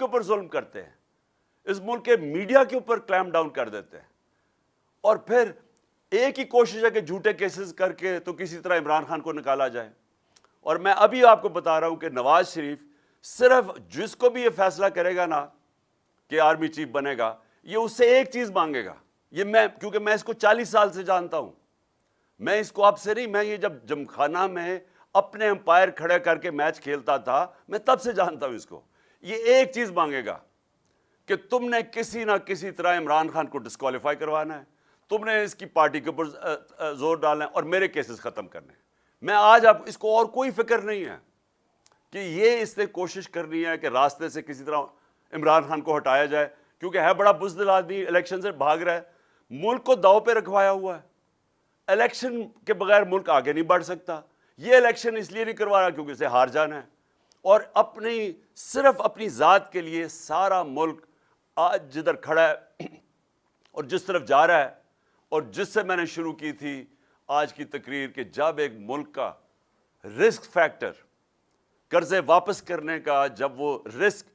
اوپر ظلم کرتے ہیں, اس ملک کے میڈیا کے اوپر کلیم ڈاؤن کر دیتے ہیں, اور پھر ایک ہی کوشش ہے کہ جھوٹے کیسز کر کے تو کسی طرح عمران خان کو نکالا جائے. اور میں ابھی آپ کو بتا رہا ہوں کہ نواز شریف صرف جس کو بھی یہ فیصلہ کرے گا نا کہ آرمی چیف بنے گا, یہ اس سے ایک چیز مانگے گا. یہ میں, کیونکہ میں اس کو 40 سال سے جانتا ہوں, میں اس کو اب سے نہیں, میں یہ جب جمخانہ میں اپنے امپائر کھڑے کر کے میچ کھیلتا تھا, میں تب سے جانتا ہوں اس کو. یہ ایک چیز مانگے گا کہ تم نے کسی نہ کسی طرح عمران خان کو ڈسکوالیفائی کروانا ہے, تم نے اس کی پارٹی کے اوپر زور ڈالنا ہے اور میرے کیسز ختم کرنے ہیں. میں آج آپ اس کو اور کوئی فکر نہیں ہے کہ یہ اس نے کوشش کرنی ہے کہ راستے سے کسی طرح عمران خان کو ہٹایا جائے, کیونکہ ہے بڑا بزدل آدمی, الیکشن سے بھاگ رہا ہے, ملک کو داؤ پہ رکھوایا ہوا ہے. الیکشن کے بغیر ملک آگے نہیں بڑھ سکتا. یہ الیکشن اس لیے نہیں کروا رہا کیونکہ اسے ہار جانا ہے, اور اپنی صرف اپنی ذات کے لیے سارا ملک آج جدھر کھڑا ہے اور جس طرف جا رہا ہے, اور جس سے میں نے شروع کی تھی آج کی تقریر کہ جب ایک ملک کا رسک فیکٹر قرضے واپس کرنے کا, جب وہ رسک